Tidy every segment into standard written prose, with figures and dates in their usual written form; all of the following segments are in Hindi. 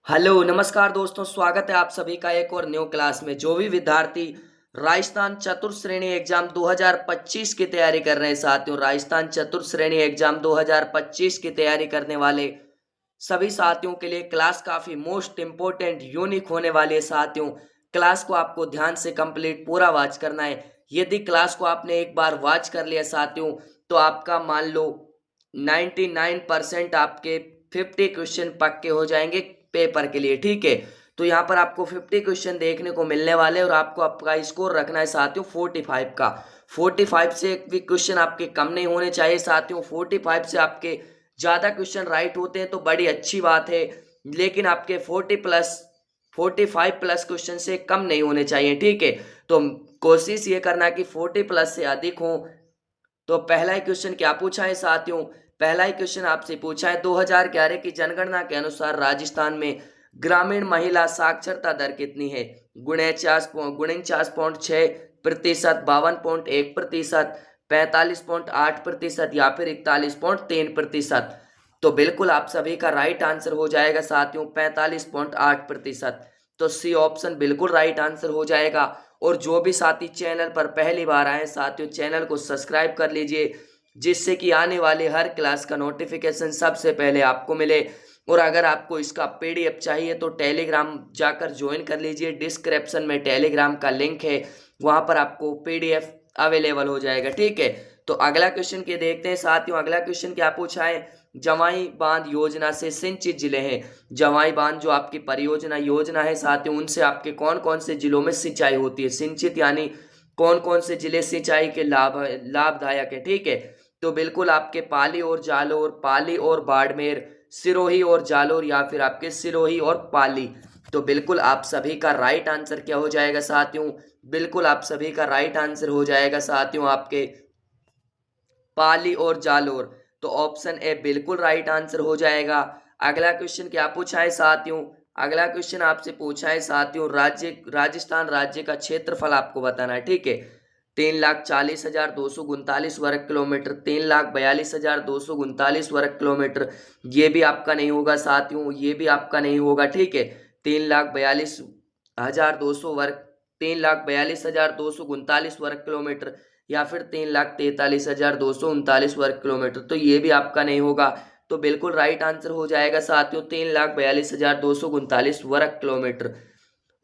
हेलो नमस्कार दोस्तों, स्वागत है आप सभी का एक और न्यू क्लास में। जो भी विद्यार्थी राजस्थान चतुर्थ श्रेणी एग्जाम 2025 की तैयारी कर रहे हैं साथियों, राजस्थान चतुर्थ श्रेणी एग्जाम 2025 की तैयारी करने वाले सभी साथियों के लिए क्लास काफी मोस्ट इंपोर्टेंट यूनिक होने वाली है साथियों। क्लास को आपको ध्यान से कंप्लीट पूरा वॉच करना है। यदि क्लास को आपने एक बार वॉच कर लिया साथियों, तो आपका मान लो 99% आपके 50 क्वेश्चन पक्के हो जाएंगे पेपर के लिए, ठीक है। तो यहाँ पर आपको 50 क्वेश्चन देखने को मिलने वाले हैं और आपको आपका स्कोर रखना है साथियों 45 का। 45 से एक भी क्वेश्चन आपके कम नहीं होने चाहिए साथियों। 45 से आपके ज्यादा क्वेश्चन राइट होते हैं तो बड़ी अच्छी बात है, लेकिन आपके 45 प्लस क्वेश्चन से कम नहीं होने चाहिए, ठीक है। तो कोशिश ये करना कि 40 प्लस से अधिक हो। तो पहला ही क्वेश्चन क्या पूछा है साथियों, पहला ही क्वेश्चन आपसे पूछा है 2011 की जनगणना के अनुसार राजस्थान में ग्रामीण महिला साक्षरता दर कितनी है। 49.6%, 52.1%, 45.8% या फिर 41.3%। तो बिल्कुल आप सभी का राइट आंसर हो जाएगा साथियों 45.8%। तो सी ऑप्शन बिल्कुल राइट आंसर हो जाएगा। और जो भी साथी चैनल पर पहली बार आए साथियों, चैनल को सब्सक्राइब कर लीजिए, जिससे कि आने वाले हर क्लास का नोटिफिकेशन सबसे पहले आपको मिले। और अगर आपको इसका पीडीएफ चाहिए तो टेलीग्राम जाकर ज्वाइन कर लीजिए, डिस्क्रिप्शन में टेलीग्राम का लिंक है, वहां पर आपको पीडीएफ अवेलेबल हो जाएगा, ठीक है। तो अगला क्वेश्चन के देखते हैं साथियों। अगला क्वेश्चन क्या पूछा है, जवाई बांध योजना से सिंचित जिले हैं। जवाई बांध जो आपकी परियोजना योजना है साथियों, उनसे आपके कौन कौन से जिलों में सिंचाई होती है। सिंचित यानी कौन कौन से जिले सिंचाई के लाभदायक है, ठीक है। तो बिल्कुल आपके पाली और जालोर, पाली और बाड़मेर, सिरोही और जालोर या फिर आपके सिरोही और पाली। तो बिल्कुल आप सभी का राइट आंसर क्या हो जाएगा साथियों, बिल्कुल आप सभी का राइट आंसर हो जाएगा साथियों आपके पाली और जालोर। तो ऑप्शन ए बिल्कुल राइट आंसर हो जाएगा। अगला क्वेश्चन क्या पूछा है साथियों, अगला क्वेश्चन आपसे पूछा है साथियों, राजस्थान राज्य का क्षेत्रफल आपको बताना है, ठीक है। 3,40,239 वर्ग किलोमीटर, 3,42,239 वर्ग किलोमीटर। ये भी आपका नहीं होगा साथियों, ये भी आपका नहीं होगा, ठीक है। 3,42,200 वर्ग 3,42,239 वर्ग किलोमीटर या फिर 3,43,239 वर्ग किलोमीटर। तो ये भी आपका नहीं होगा। तो बिल्कुल राइट आंसर हो जाएगा साथियों 3,42,239 वर्ग किलोमीटर।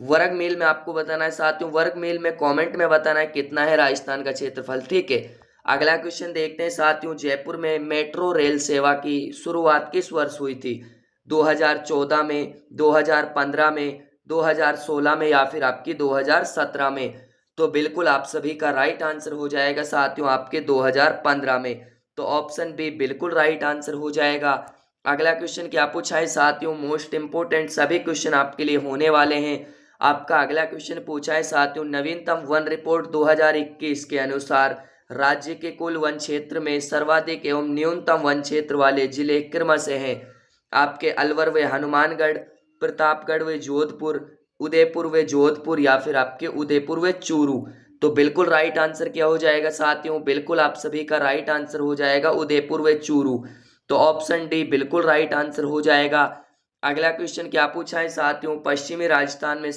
वर्ग मील में आपको बताना है साथियों, वर्ग मील में कमेंट में बताना है कितना है राजस्थान का क्षेत्रफल, ठीक है। अगला क्वेश्चन देखते हैं साथियों, जयपुर में मेट्रो रेल सेवा की शुरुआत किस वर्ष हुई थी। 2014 में, 2015 में, 2016 में या फिर आपकी 2017 में। तो बिल्कुल आप सभी का राइट आंसर हो जाएगा साथियों आपके 2015 में। तो ऑप्शन बी बिल्कुल राइट आंसर हो जाएगा। अगला क्वेश्चन क्या पूछा है साथियों, मोस्ट इंपोर्टेंट सभी क्वेश्चन आपके लिए होने वाले हैं। आपका अगला क्वेश्चन पूछा है साथियों, नवीनतम वन रिपोर्ट 2021 के अनुसार राज्य के कुल वन क्षेत्र में सर्वाधिक एवं न्यूनतम वन क्षेत्र वाले जिले क्रमशः हैं आपके अलवर व हनुमानगढ़, प्रतापगढ़ व जोधपुर, उदयपुर व जोधपुर या फिर आपके उदयपुर व चूरू। तो बिल्कुल राइट आंसर क्या हो जाएगा साथियों, बिल्कुल आप सभी का राइट आंसर हो जाएगा उदयपुर व चूरू। तो ऑप्शन डी बिल्कुल राइट आंसर हो जाएगा। अगला क्वेश्चन क्या पूछा है साथियों, पश्चिमी राजस्थान में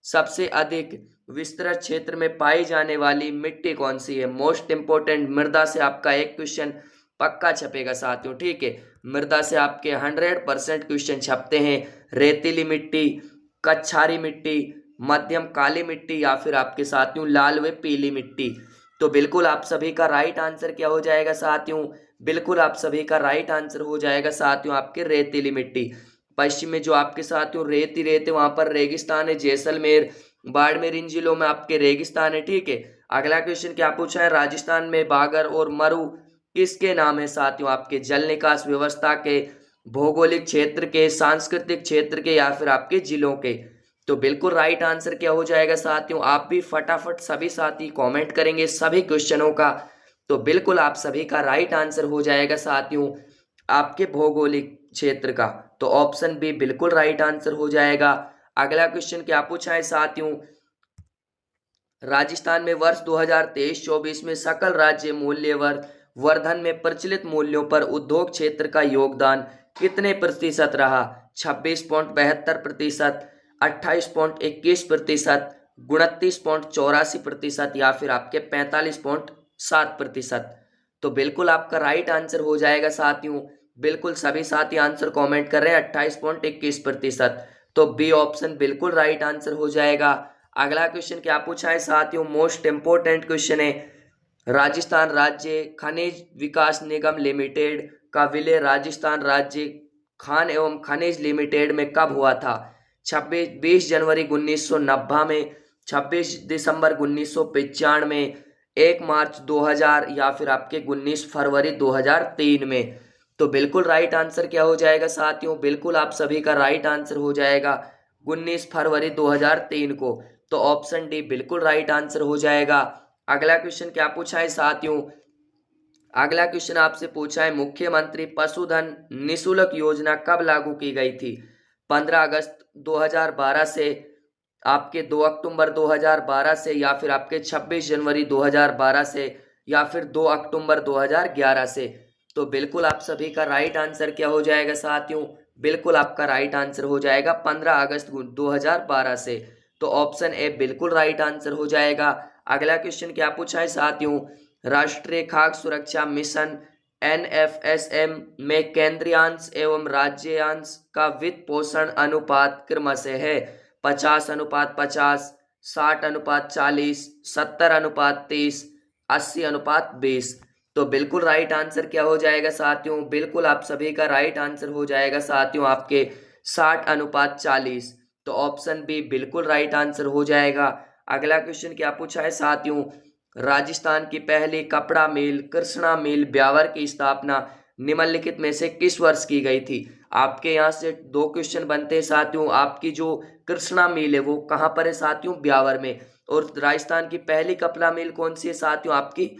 सबसे अधिक विस्तृत क्षेत्र में पाई जाने वाली मिट्टी कौन सी है। मोस्ट इंपोर्टेंट, मृदा से आपका एक क्वेश्चन पक्का छपेगा साथियों, ठीक है। मृदा से आपके 100% क्वेश्चन छपते हैं। रेतीली मिट्टी, कच्छारी मिट्टी, मध्यम काली मिट्टी या फिर आपके साथियों लाल व पीली मिट्टी। तो बिल्कुल आप सभी का राइट आंसर क्या हो जाएगा साथियों, बिल्कुल आप सभी का राइट आंसर हो जाएगा साथियों आपके रेतीली मिट्टी। पश्चिम में जो आपके साथियों रेत ही रेत है, वहां पर रेगिस्तान है, जैसलमेर, बाड़मेर, इन जिलों में आपके रेगिस्तान है, ठीक है। अगला क्वेश्चन क्या पूछा है, राजस्थान में बागर और मरु किसके नाम है साथियों, आपके जल निकास व्यवस्था के, भौगोलिक क्षेत्र के, सांस्कृतिक क्षेत्र के या फिर आपके जिलों के। तो बिल्कुल राइट आंसर क्या हो जाएगा साथियों, आप भी फटाफट सभी साथी कमेंट करेंगे सभी क्वेश्चनों का। तो बिल्कुल आप सभी का राइट आंसर हो जाएगा साथियों आपके भौगोलिक क्षेत्र का। तो ऑप्शन बी बिल्कुल राइट आंसर हो जाएगा। अगला क्वेश्चन क्या पूछा है साथियों, राजस्थान में वर्ष 2023-24 में सकल राज्य मूल्य वर्धन में प्रचलित मूल्यों पर उद्योग क्षेत्र का योगदान कितने प्रतिशत रहा। 26.72%, 28.21%, 29.84% या फिर आपके 45.7%। तो बिल्कुल आपका राइट आंसर हो जाएगा साथियों। बिल्कुल सभी साथी आंसर कमेंट कर रहे हैं 28.21%। तो बी ऑप्शन बिल्कुल राइट आंसर हो जाएगा। अगला क्वेश्चन क्या पूछा है साथियों, मोस्ट इंपोर्टेंट क्वेश्चन है। राजस्थान राज्य खनिज विकास निगम लिमिटेड का विलय राजस्थान राज्य खान एवं खनिज लिमिटेड में कब हुआ था? 20 जनवरी 1990 में, 26 दिसंबर 1995, 1 मार्च 2000 या फिर आपके 19 फरवरी 2003 में। तो बिल्कुल राइट आंसर क्या हो जाएगा साथियों? बिल्कुल आप सभी का राइट आंसर हो जाएगा 19 फरवरी 2003 को। तो ऑप्शन डी बिल्कुल राइट आंसर हो जाएगा। अगला क्वेश्चन क्या पूछा है साथियों? अगला क्वेश्चन आपसे पूछा है, मुख्यमंत्री पशुधन निःशुल्क योजना कब लागू की गई थी? 15 अगस्त 2012 से, आपके 2 अक्टूबर 2012 से, या फिर आपके 26 जनवरी 2012 से, या फिर 2 अक्टूबर 2011 से। तो बिल्कुल आप सभी का राइट आंसर क्या हो जाएगा साथियों? बिल्कुल आपका राइट आंसर हो जाएगा 15 अगस्त 2012 से। तो ऑप्शन ए बिल्कुल राइट आंसर हो जाएगा। अगला क्वेश्चन क्या पूछा है साथियों, राष्ट्रीय खाद्य सुरक्षा मिशन NFSM में केंद्रीयांश एवं राज्यांश का वित्त पोषण अनुपात क्रमशः है 50:50, 60:40, 70:30, 80:20। तो बिल्कुल राइट आंसर क्या हो जाएगा साथियों? बिल्कुल आप सभी का राइट आंसर हो जाएगा साथियों आपके 60:40। तो ऑप्शन बी बिल्कुल राइट आंसर हो जाएगा। अगला क्वेश्चन क्या पूछा है साथियों, राजस्थान की पहली कपड़ा मिल कृष्णा मिल ब्यावर की स्थापना निम्नलिखित में से किस वर्ष की गई थी? आपके यहाँ से 2 क्वेश्चन बनते हैं साथियों। आपकी जो कृष्णा मिल है वो कहाँ पर है साथियों? ब्यावर में। और राजस्थान की पहली कपड़ा मिल कौन सी है साथियों? आपकी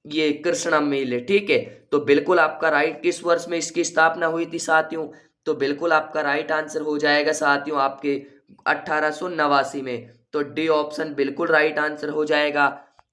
ये कृष्णा मिल है, ठीक है। तो बिल्कुल आपका राइट, किस वर्ष में इसकी स्थापना हुई थी साथियों? तो बिल्कुल आपका राइट आंसर हो जाएगा साथियों आपके 1889 में। तो डी ऑप्शन बिल्कुल राइट आंसर हो जाएगा।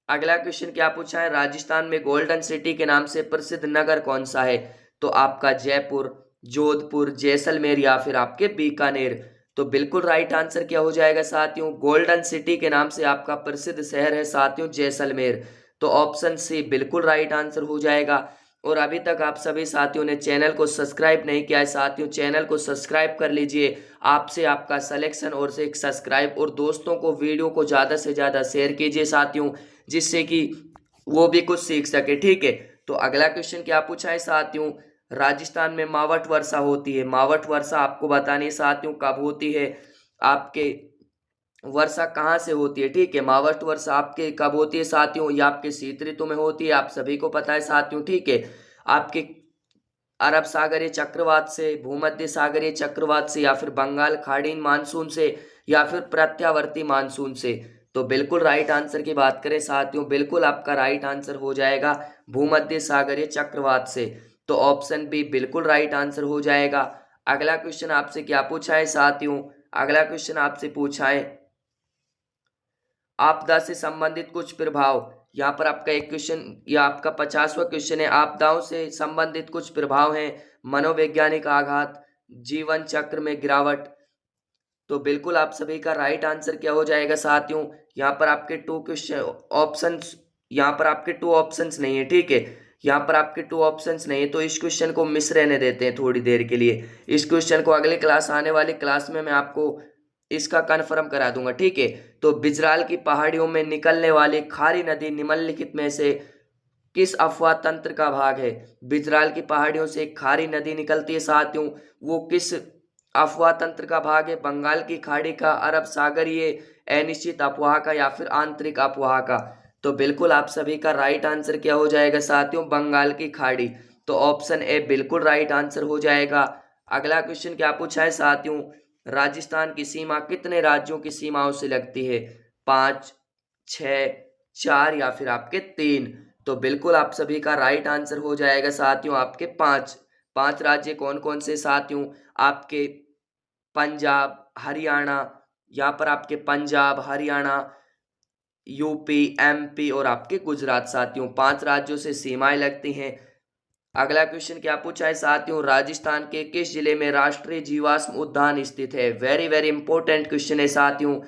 अगला क्वेश्चन क्या पूछा है, राजस्थान में गोल्डन सिटी के नाम से प्रसिद्ध नगर कौन सा है? तो आपका जयपुर, जोधपुर, जैसलमेर या फिर आपके बीकानेर। तो बिल्कुल राइट आंसर क्या हो जाएगा साथियों? गोल्डन सिटी के नाम से आपका प्रसिद्ध शहर है साथियों जैसलमेर। तो ऑप्शन सी बिल्कुल राइट आंसर हो जाएगा। और अभी तक आप सभी साथियों ने चैनल को सब्सक्राइब नहीं किया है साथियों, चैनल को सब्सक्राइब कर लीजिए। आपसे आपका सिलेक्शन और से एक सब्सक्राइब, और दोस्तों को वीडियो को ज़्यादा से ज़्यादा शेयर कीजिए साथियों, जिससे कि वो भी कुछ सीख सके, ठीक है। तो अगला क्वेश्चन क्या पूछा है साथियों, राजस्थान में मावठ वर्षा होती है। मावठ वर्षा आपको बतानी है साथियों कब होती है, आपके वर्षा कहाँ से होती है, ठीक है। मावठ वर्षा आपके कब होती है साथियों? ये आपके शीत ऋतु में होती है, आप सभी को पता है साथियों, ठीक है। आपके अरब सागरीय चक्रवात से, भूमध्य सागरीय चक्रवात से, या फिर बंगाल खाड़ी मानसून से, या फिर प्रत्यावर्ती मानसून से। तो बिल्कुल राइट आंसर की बात करें साथियों, बिल्कुल आपका राइट आंसर हो जाएगा भूमध्य सागरीय चक्रवात से। तो ऑप्शन बी बिल्कुल राइट आंसर हो जाएगा। अगला क्वेश्चन आपसे क्या पूछा है साथियों, अगला क्वेश्चन आपसे पूछा है, आपदा से संबंधित कुछ प्रभाव। यहाँ पर आपका एक क्वेश्चन, या आपका 50वां क्वेश्चन है, आपदाओं से संबंधित कुछ प्रभाव हैं, मनोवैज्ञानिक आघात, जीवन चक्र में गिरावट। तो बिल्कुल आप सभी का राइट आंसर क्या हो जाएगा साथियों? यहाँ पर आपके 2 क्वेश्चन ऑप्शंस, यहाँ पर आपके 2 ऑप्शंस नहीं है, ठीक है। यहाँ पर आपके 2 ऑप्शंस नहीं है, तो इस क्वेश्चन को मिस रहने देते हैं थोड़ी देर के लिए। इस क्वेश्चन को अगले क्लास, आने वाली क्लास में मैं आपको इसका कन्फर्म करा दूंगा, ठीक है। तो बिजराल की पहाड़ियों में निकलने वाली खारी नदी निम्नलिखित में से किस अफवाह तंत्र का भाग है? बिजराल की पहाड़ियों से एक खारी नदी निकलती है साथियों, वो किस अफवाह तंत्र का भाग है? बंगाल की खाड़ी का, अरब सागरीय अनिश्चित अफवाह का, या फिर आंतरिक अफवाह का। तो बिल्कुल आप सभी का राइट आंसर क्या हो जाएगा साथियों? बंगाल की खाड़ी। तो ऑप्शन ए बिल्कुल राइट आंसर हो जाएगा। अगला क्वेश्चन क्या पूछा है साथियों, राजस्थान की सीमा कितने राज्यों की सीमाओं से लगती है? 5, 6, 4 या फिर आपके 3। तो बिल्कुल आप सभी का राइट आंसर हो जाएगा साथियों आपके 5। 5 राज्य कौन कौन से साथियों? आपके पंजाब, हरियाणा, यहाँ पर आपके पंजाब, हरियाणा, यूपी, MP और आपके गुजरात साथियों, 5 राज्यों से सीमाएं लगती हैं अगला क्वेश्चन क्या पूछा है साथियों, राजस्थान के किस जिले में राष्ट्रीय जीवाश्म उद्यान स्थित है? वेरी वेरी इंपॉर्टेंट क्वेश्चन है साथियों।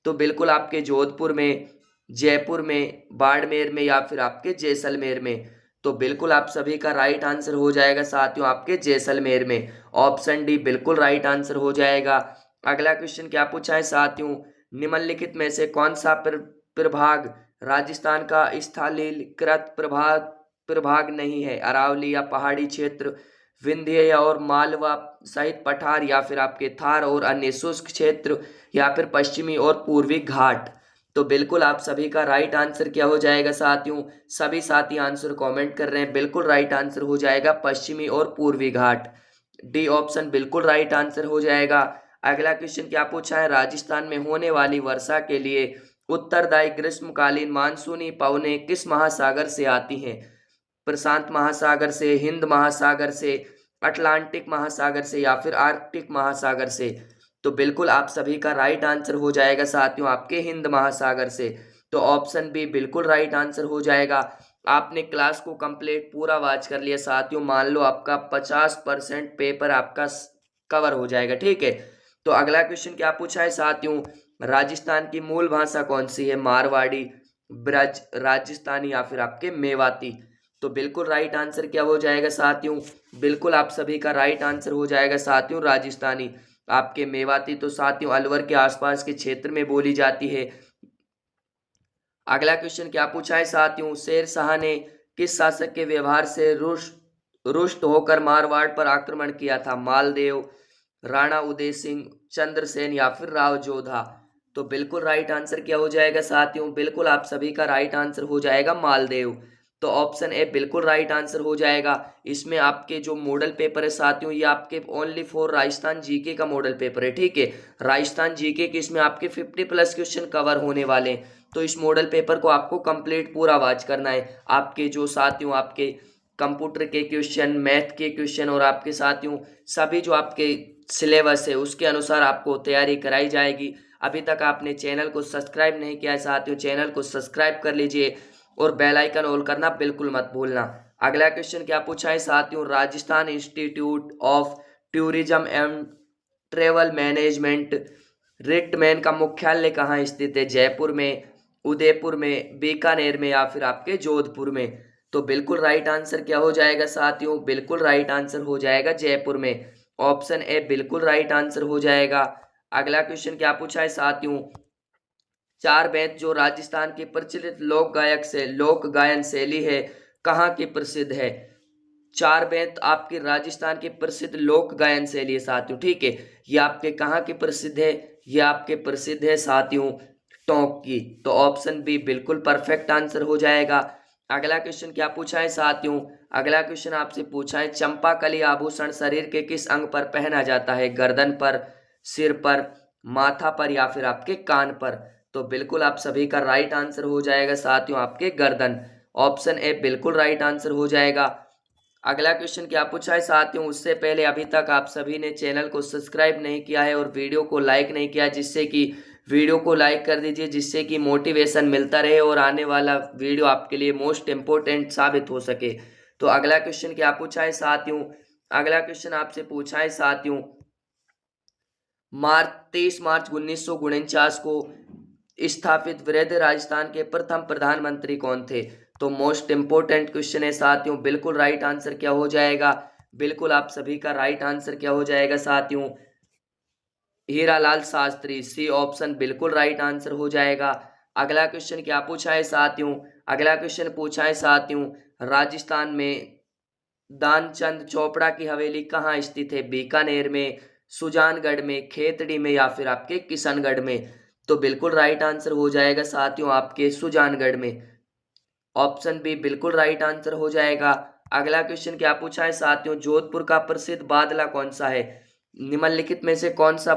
तो बिल्कुल आपके जोधपुर में, जयपुर में, बाड़मेर में या फिर आपके जैसलमेर में। तो बिल्कुल आप सभी का राइट आंसर हो जाएगा साथियों आपके जैसलमेर में। ऑप्शन डी बिल्कुल राइट आंसर हो जाएगा। अगला क्वेश्चन क्या पूछा है साथियों, निम्नलिखित में से कौन सा प्रभाग राजस्थान का स्थलीकृत प्रभाग नहीं है? अरावली या पहाड़ी क्षेत्र, विंध्य या और मालवा सहित पठार, या फिर आपके थार और अन्य शुष्क क्षेत्र, या फिर पश्चिमी और पूर्वी घाट। तो बिल्कुल आप सभी का राइट आंसर क्या हो जाएगा साथियों? सभी साथी आंसर कमेंट कर रहे हैं, बिल्कुल राइट आंसर हो जाएगा पश्चिमी और पूर्वी घाट। डी ऑप्शन बिल्कुल राइट आंसर हो जाएगा। अगला क्वेश्चन क्या पूछा है, राजस्थान में होने वाली वर्षा के लिए उत्तरदायी ग्रीष्मकालीन मानसूनी पवनें किस महासागर से आती हैं? प्रशांत महासागर से, हिंद महासागर से, अटलांटिक महासागर से, या फिर आर्कटिक महासागर से। तो बिल्कुल आप सभी का राइट आंसर हो जाएगा साथियों आपके हिंद महासागर से। तो ऑप्शन बी बिल्कुल राइट आंसर हो जाएगा। आपने क्लास को कंप्लीट पूरा वॉच कर लिया साथियों, मान लो आपका 50% पेपर आपका कवर हो जाएगा, ठीक है। तो अगला क्वेश्चन क्या पूछा है साथियों, राजस्थान की मूल भाषा कौन सी है? मारवाड़ी, ब्रज, राजस्थानी, या फिर आपके मेवाती। तो बिल्कुल राइट आंसर क्या हो जाएगा साथियों? बिल्कुल आप सभी का राइट आंसर हो जाएगा साथियों राजस्थानी। आपके मेवाती तो साथियों अलवर के आसपास के क्षेत्र में बोली जाती है। अगला क्वेश्चन क्या पूछा है साथियों, शेर शाह ने किस शासक के व्यवहार से रुष्ट होकर मारवाड़ पर आक्रमण किया था? मालदेव, राणा उदय सिंह, चंद्रसेन, या फिर राव जोधा। तो बिल्कुल राइट आंसर क्या हो जाएगा साथियों? बिल्कुल आप सभी का राइट आंसर हो जाएगा मालदेव। तो ऑप्शन ए बिल्कुल राइट आंसर हो जाएगा। इसमें आपके जो मॉडल पेपर है साथियों, ये आपके ओनली फॉर राजस्थान जीके का मॉडल पेपर है, ठीक है। राजस्थान जीके के इसमें आपके 50+ क्वेश्चन कवर होने वाले हैं। तो इस मॉडल पेपर को आपको कंप्लीट पूरा वॉच करना है। आपके जो साथियों आपके कंप्यूटर के क्वेश्चन, मैथ के क्वेश्चन, और आपके साथियों सभी जो आपके सिलेबस है उसके अनुसार आपको तैयारी कराई जाएगी। अभी तक आपने चैनल को सब्सक्राइब नहीं किया है साथियों, चैनल को सब्सक्राइब कर लीजिए और बेल आइकन ऑल करना बिल्कुल मत भूलना। अगला क्वेश्चन क्या पूछा है साथियों, Rajasthan institute of tourism and travel management रिक्टमैन का मुख्यालय कहाँ स्थित है? जयपुर में, उदयपुर में, बीकानेर में, या फिर आपके जोधपुर में। तो बिल्कुल राइट आंसर क्या हो जाएगा साथियों? बिल्कुल राइट आंसर हो जाएगा जयपुर में। ऑप्शन ए बिल्कुल राइट आंसर हो जाएगा। अगला क्वेश्चन क्या पूछा है साथियों, चार बेंत जो राजस्थान की प्रचलित लोक गायन शैली है कहाँ की प्रसिद्ध है? चार बेंत आपकी राजस्थान की प्रसिद्ध लोक गायन शैली है साथियों, ठीक है। ये आपके कहाँ की प्रसिद्ध है? ये आपके प्रसिद्ध है साथियों टोंक की। तो ऑप्शन बी बिल्कुल परफेक्ट आंसर हो जाएगा। अगला क्वेश्चन क्या पूछा है साथियों, अगला क्वेश्चन आपसे पूछा है चंपाकली आभूषण शरीर के किस अंग पर पहना जाता है? गर्दन पर, सिर पर, माथा पर, या फिर आपके कान पर। तो बिल्कुल आप सभी का राइट आंसर हो जाएगा साथियों आपके गर्दन। ऑप्शन ए बिल्कुल राइट आंसर हो जाएगा। अगला क्वेश्चन क्या पूछा है साथियों, उससे पहले अभी तक आप सभी ने चैनल को सब्सक्राइब नहीं किया है और वीडियो को लाइक नहीं किया, जिससे कि वीडियो को लाइक कर दीजिए, जिससे कि मोटिवेशन मिलता रहे और आने वाला वीडियो आपके लिए मोस्ट इम्पोर्टेंट साबित हो सके। तो अगला क्वेश्चन क्या पूछा है साथियों, अगला क्वेश्चन आपसे पूछा है साथियों 23 मार्च 1949 को स्थापित वृद्ध राजस्थान के प्रथम प्रधानमंत्री कौन थे? तो मोस्ट इंपोर्टेंट क्वेश्चन है साथियों, बिल्कुल राइट आंसर क्या हो जाएगा? बिल्कुल आप सभी का राइट आंसर क्या हो जाएगा साथियों? हीरालाल शास्त्री, सी ऑप्शन बिल्कुल राइट आंसर हो जाएगा। अगला क्वेश्चन क्या पूछा है साथियों, अगला क्वेश्चन पूछा है साथियों राजस्थान में दानचंद चोपड़ा की हवेली कहाँ स्थित है? बीकानेर में, सुजानगढ़ में, खेतड़ी में, या फिर आपके किशनगढ़ में। तो बिल्कुल राइट आंसर हो जाएगा साथियों आपके सुजानगढ़ में। ऑप्शन बी बिल्कुल राइट आंसर हो जाएगा। अगला क्वेश्चन क्या पूछा है साथियों, जोधपुर का प्रसिद्ध बादला कौन सा है? निम्नलिखित में से कौन सा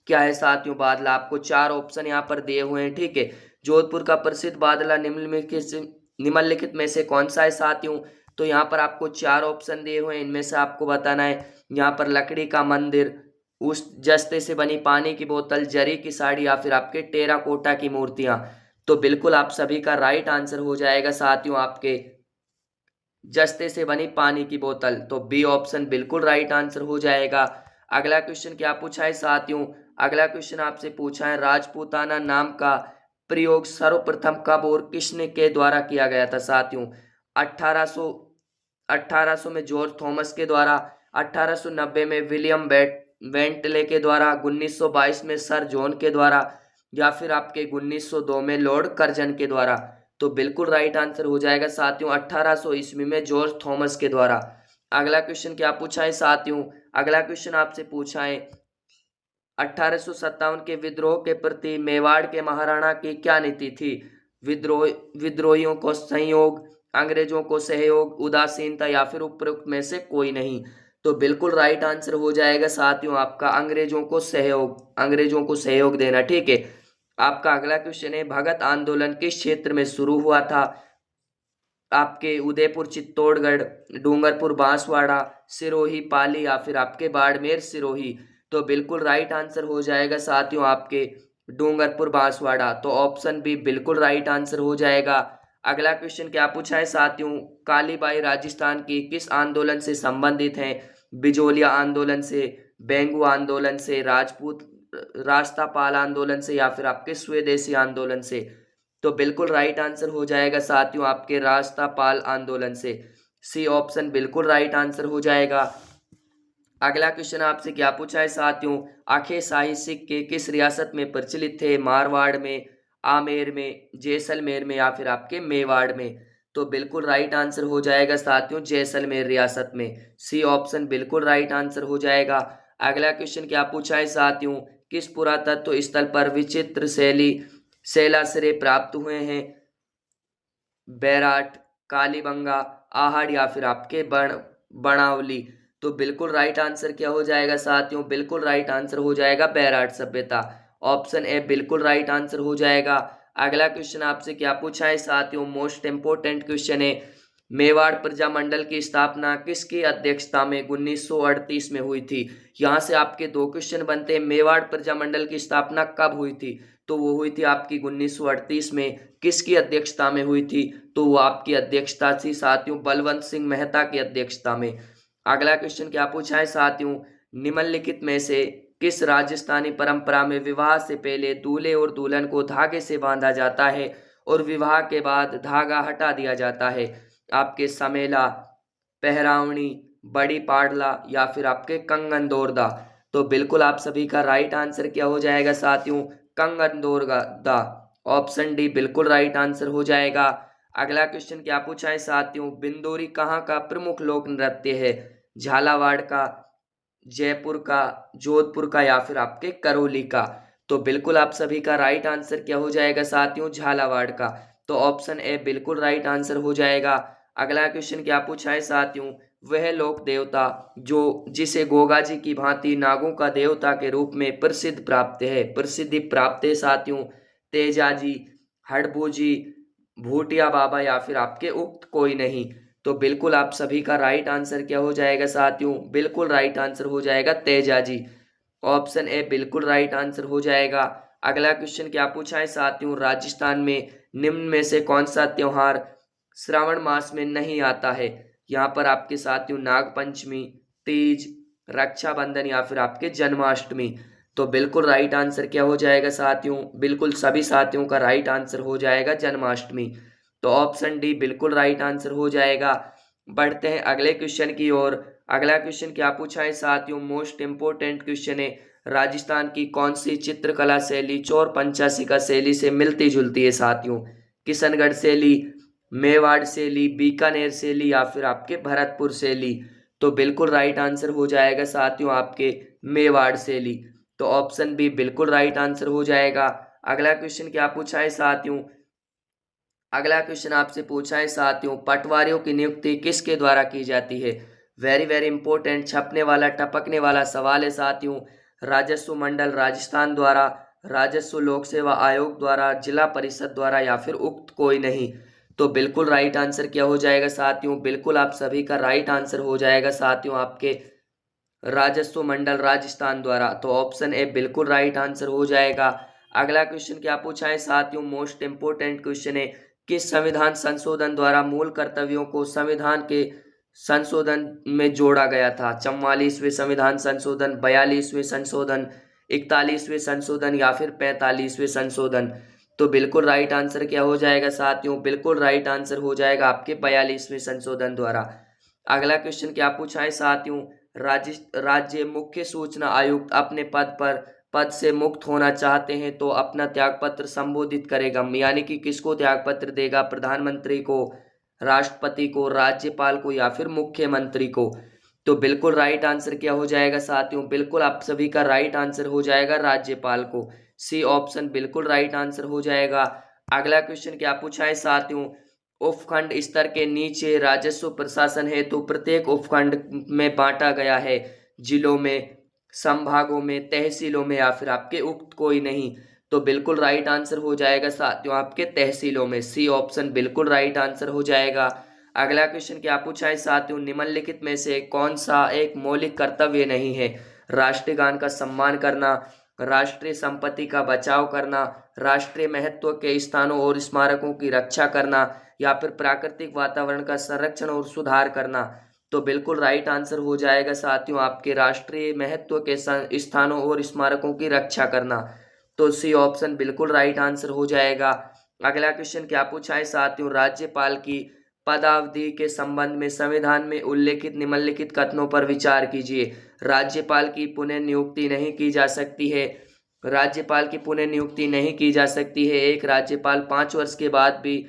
क्या है साथियों बादला? आपको 4 ऑप्शन यहाँ पर दिए हुए हैं, ठीक है। जोधपुर का प्रसिद्ध बादला निम्नलिखित में से कौन सा है साथियों? तो यहाँ पर आपको 4 ऑप्शन दिए हुए हैं, इनमें से आपको बताना है। यहाँ पर लकड़ी का मंदिर, उस जस्ते से बनी पानी की बोतल, जरी की साड़ी, या फिर आपके टेराकोटा की मूर्तियां। तो बिल्कुल आप सभी का राइट आंसर हो जाएगा साथियों आपके जस्ते से बनी पानी की बोतल। तो बी ऑप्शन बिल्कुल राइट आंसर हो जाएगा। अगला क्वेश्चन क्या पूछा है साथियों, अगला क्वेश्चन आपसे पूछा है राजपूताना नाम का प्रयोग सर्वप्रथम कब और किसने के द्वारा किया गया था साथियों। 1800 1800 में जॉर्ज थॉमस के द्वारा, 1890 में विलियम बेंटले के द्वारा, 1922 में सर जॉन के द्वारा, या फिर आपके 1902 में लॉर्ड कर्जन के द्वारा। तो बिल्कुल राइट आंसर हो जाएगा साथियों 1800 ईस्वी में जॉर्ज थॉमस के द्वारा। अगला क्वेश्चन क्या पूछा है साथियों, अगला क्वेश्चन आपसे पूछा है 1857 के विद्रोह के प्रति मेवाड़ के महाराणा की क्या नीति थी। विद्रोहियों को संयोग, अंग्रेजों को सहयोग, उदासीनता, या फिर उपरोक्त में से कोई नहीं। तो बिल्कुल राइट आंसर हो जाएगा साथियों आपका अंग्रेजों को सहयोग, अंग्रेजों को सहयोग देना। ठीक है, आपका अगला क्वेश्चन है भगत आंदोलन किस क्षेत्र में शुरू हुआ था। आपके उदयपुर, चित्तौड़गढ़, डूंगरपुर, बांसवाड़ा, सिरोही, पाली, या फिर आपके बाड़मेर, सिरोही। तो बिल्कुल राइट आंसर हो जाएगा साथियों आपके डूंगरपुर, बांसवाड़ा। तो ऑप्शन बी बिल्कुल राइट आंसर हो जाएगा। अगला क्वेश्चन क्या पूछा है साथियों, कालीबाई राजस्थान की किस आंदोलन से संबंधित हैं। बिजोलिया आंदोलन से, बेंगू आंदोलन से, राजपूत रास्तापाल आंदोलन से, या फिर आपके स्वदेशी आंदोलन से। तो बिल्कुल राइट आंसर हो जाएगा साथियों आपके रास्तापाल आंदोलन से। सी ऑप्शन बिल्कुल राइट आंसर हो जाएगा। अगला क्वेश्चन आपसे क्या पूछा है साथियों, आखे शाही सिक्के किस रियासत में प्रचलित थे। मारवाड़ में, आमेर में, जैसलमेर में, या फिर आपके मेवाड़ में। तो बिल्कुल राइट आंसर हो जाएगा साथियों जैसलमेर रियासत में। सी ऑप्शन बिल्कुल राइट आंसर हो जाएगा। अगला क्वेश्चन क्या पूछा है साथियों, किस पुरातत्व स्थल पर विचित्र शैली शैलाश्रय प्राप्त हुए हैं। बैराट, कालीबंगा, आहड़, या फिर आपके बनावली। तो बिल्कुल राइट आंसर क्या हो जाएगा साथियों, बिल्कुल राइट आंसर हो जाएगा बैराट सभ्यता। ऑप्शन ए बिल्कुल राइट आंसर हो जाएगा। अगला क्वेश्चन आपसे क्या पूछा है साथियों, मोस्ट इंपोर्टेंट क्वेश्चन है, मेवाड़ प्रजामंडल की स्थापना किसकी अध्यक्षता में 1938 में हुई थी। यहाँ से आपके दो क्वेश्चन बनते हैं, मेवाड़ प्रजामंडल की स्थापना कब हुई थी। तो वो हुई थी आपकी 1938 में। किसकी अध्यक्षता में हुई थी, तो वो आपकी अध्यक्षता थी साथियों बलवंत सिंह मेहता की अध्यक्षता में। अगला क्वेश्चन क्या पूछा है साथियों, निम्नलिखित में से किस राजस्थानी परंपरा में विवाह से पहले दूल्हे और दुल्हन को धागे से बांधा जाता है और विवाह के बाद धागा हटा दिया जाता है। आपके समेला, पहरावनी, बड़ी पाडला, या फिर आपके कंगन दोरदा। तो बिल्कुल आप सभी का राइट आंसर क्या हो जाएगा साथियों, कंगन दोरदा। ऑप्शन डी बिल्कुल राइट आंसर हो जाएगा। अगला क्वेश्चन क्या पूछा है साथियों, बिंदोरी कहाँ का प्रमुख लोक नृत्य है। झालावाड़ का, जयपुर का, जोधपुर का, या फिर आपके करौली का। तो बिल्कुल आप सभी का राइट आंसर क्या हो जाएगा साथियों, झालावाड़ का। तो ऑप्शन ए बिल्कुल राइट आंसर हो जाएगा। अगला क्वेश्चन क्या पूछा है साथियों, वह लोक देवता जो जिसे गोगा जी की भांति नागों का देवता के रूप में प्रसिद्धि प्राप्त है साथियों, तेजा जी, हड़बू जी, भूटिया बाबा, या फिर आपके उक्त कोई नहीं। तो बिल्कुल आप सभी का राइट आंसर क्या हो जाएगा साथियों, बिल्कुल राइट आंसर हो जाएगा तेजा जी। ऑप्शन ए बिल्कुल राइट आंसर हो जाएगा। अगला क्वेश्चन क्या पूछा है साथियों, राजस्थान में निम्न में से कौन सा त्योहार श्रावण मास में नहीं आता है। यहाँ पर आपके साथियों नाग पंचमी, तीज, रक्षाबंधन, या फिर आपके जन्माष्टमी। तो बिल्कुल राइट आंसर क्या हो जाएगा साथियों, बिल्कुल सभी साथियों का राइट आंसर हो जाएगा जन्माष्टमी। तो ऑप्शन डी बिल्कुल राइट आंसर हो जाएगा। बढ़ते हैं अगले क्वेश्चन की ओर। अगला क्वेश्चन क्या पूछा है साथियों, मोस्ट इंपोर्टेंट क्वेश्चन है, राजस्थान की कौन सी चित्रकला शैली चौर पंचाशिका शैली से मिलती जुलती है साथियों। किशनगढ़ शैली, मेवाड़ शैली, बीकानेर शैली, या फिर आपके भरतपुर शैली। तो बिल्कुल राइट आंसर हो जाएगा साथियों आपके मेवाड़ शैली। तो ऑप्शन बी बिल्कुल राइट आंसर हो जाएगा। अगला क्वेश्चन क्या पूछा है साथियों, अगला क्वेश्चन आपसे पूछा है साथियों, पटवारियों की नियुक्ति किसके द्वारा की जाती है। वेरी वेरी इंपॉर्टेंट, छपने वाला टपकने वाला सवाल है साथियों। राजस्व मंडल राजस्थान द्वारा, राजस्व लोक सेवा आयोग द्वारा, जिला परिषद द्वारा, या फिर उक्त कोई नहीं। तो बिल्कुल राइट आंसर क्या हो जाएगा साथियों, बिल्कुल आप सभी का राइट आंसर हो जाएगा साथियों आपके राजस्व मंडल राजस्थान द्वारा। तो ऑप्शन ए बिल्कुल राइट आंसर हो जाएगा। अगला क्वेश्चन क्या पूछा है साथियों, मोस्ट इंपोर्टेंट क्वेश्चन है, किस संविधान संशोधन द्वारा मूल कर्तव्यों को संविधान के संशोधन में जोड़ा गया था? 44वें संविधान संशोधन, 42वें संशोधन, 41वें संशोधन या फिर 45वें संशोधन? तो बिल्कुल राइट आंसर क्या हो जाएगा साथियों? बिल्कुल राइट आंसर हो जाएगा आपके 42वें संशोधन द्वारा। अगला क्वेश्चन क्या पूछा है साथियों? राज्य मुख्य सूचना आयुक्त अपने पद से मुक्त होना चाहते हैं तो अपना त्यागपत्र संबोधित करेगा, यानी कि किसको त्यागपत्र देगा? प्रधानमंत्री को, राष्ट्रपति को, राज्यपाल को या फिर मुख्यमंत्री को? तो बिल्कुल राइट आंसर क्या हो जाएगा साथियों? बिल्कुल आप सभी का राइट आंसर हो जाएगा राज्यपाल को। सी ऑप्शन बिल्कुल राइट आंसर हो जाएगा। अगला क्वेश्चन क्या पूछा है साथियों? उपखंड स्तर के नीचे राजस्व प्रशासन है तो प्रत्येक उपखंड में बांटा गया है, जिलों में, संभागों में, तहसीलों में या फिर आपके उक्त कोई नहीं? तो बिल्कुल राइट आंसर हो जाएगा साथियों आपके तहसीलों में। सी ऑप्शन बिल्कुल राइट आंसर हो जाएगा। अगला क्वेश्चन क्या पूछा है साथियों? निम्नलिखित में से कौन सा एक मौलिक कर्तव्य नहीं है? राष्ट्रीय गान का सम्मान करना, राष्ट्रीय संपत्ति का बचाव करना, राष्ट्रीय महत्व के स्थानों और स्मारकों की रक्षा करना या फिर प्राकृतिक वातावरण का संरक्षण और सुधार करना? तो बिल्कुल राइट आंसर हो जाएगा साथियों आपके राष्ट्रीय महत्व के स्थानों और स्मारकों की रक्षा करना। तो सी ऑप्शन बिल्कुल राइट आंसर हो जाएगा। अगला क्वेश्चन क्या पूछा है साथियों? राज्यपाल की पदावधि के संबंध में संविधान में उल्लेखित निम्नलिखित कथनों पर विचार कीजिए। राज्यपाल की पुनः नियुक्ति नहीं की जा सकती है। राज्यपाल की पुनः नियुक्ति नहीं की जा सकती है। एक राज्यपाल 5 वर्ष के बाद भी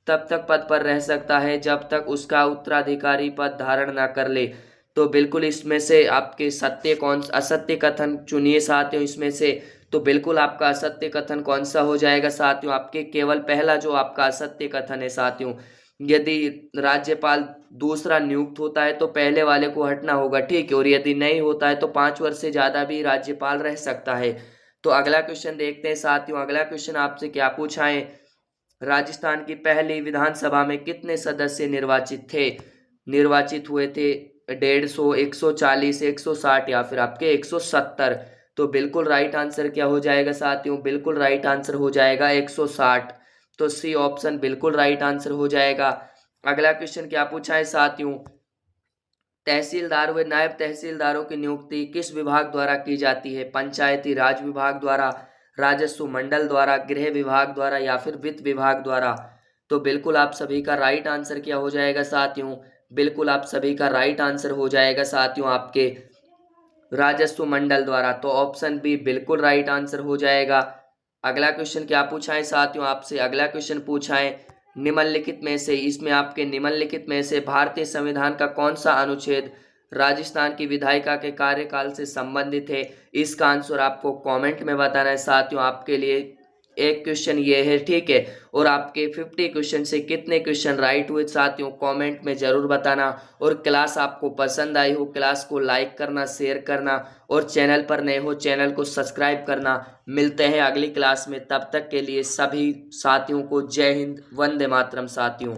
तब तक पद पर रह सकता है जब तक उसका उत्तराधिकारी पद धारण न कर ले। तो बिल्कुल इसमें से आपके सत्य कौन असत्य कथन चुनिए साथियों इसमें से। तो बिल्कुल आपका असत्य कथन कौन सा हो जाएगा साथियों? आपके केवल पहला जो आपका असत्य कथन है साथियों, यदि राज्यपाल दूसरा नियुक्त होता है तो पहले वाले को हटना होगा, ठीक है, और यदि नहीं होता है तो 5 वर्ष से ज्यादा भी राज्यपाल रह सकता है। तो अगला क्वेश्चन देखते हैं साथियों। अगला क्वेश्चन आपसे क्या पूछा है? राजस्थान की पहली विधानसभा में कितने सदस्य निर्वाचित हुए थे? 150, 140, 160 या फिर आपके 170? तो बिल्कुल राइट आंसर क्या हो जाएगा साथियों? बिल्कुल राइट आंसर हो जाएगा 160। तो सी ऑप्शन बिल्कुल राइट आंसर हो जाएगा। अगला क्वेश्चन क्या पूछा है साथियों? तहसीलदार व नायब तहसीलदारों की नियुक्ति किस विभाग द्वारा की जाती है? पंचायती राज विभाग द्वारा, राजस्व मंडल द्वारा, गृह विभाग द्वारा या फिर वित्त विभाग द्वारा? तो बिल्कुल आप सभी का राइट आंसर क्या हो जाएगा साथियों? बिल्कुल आप सभी का राइट आंसर हो जाएगा साथियों आपके राजस्व मंडल द्वारा। तो ऑप्शन बी बिल्कुल राइट आंसर हो जाएगा। अगला क्वेश्चन क्या पूछा है साथियों आपसे? अगला क्वेश्चन पूछा है निम्नलिखित में से, इसमें आपके निम्नलिखित में से भारतीय संविधान का कौन सा अनुच्छेद राजस्थान की विधायिका के कार्यकाल से संबंधित है? इसका आंसर आपको कमेंट में बताना है साथियों। आपके लिए एक क्वेश्चन ये है, ठीक है, और आपके 50 क्वेश्चन से कितने क्वेश्चन राइट हुए साथियों कमेंट में जरूर बताना। और क्लास आपको पसंद आई हो, क्लास को लाइक करना, शेयर करना और चैनल पर नए हो चैनल को सब्सक्राइब करना। मिलते हैं अगली क्लास में, तब तक के लिए सभी साथियों को जय हिंद, वंदे मातरम साथियों।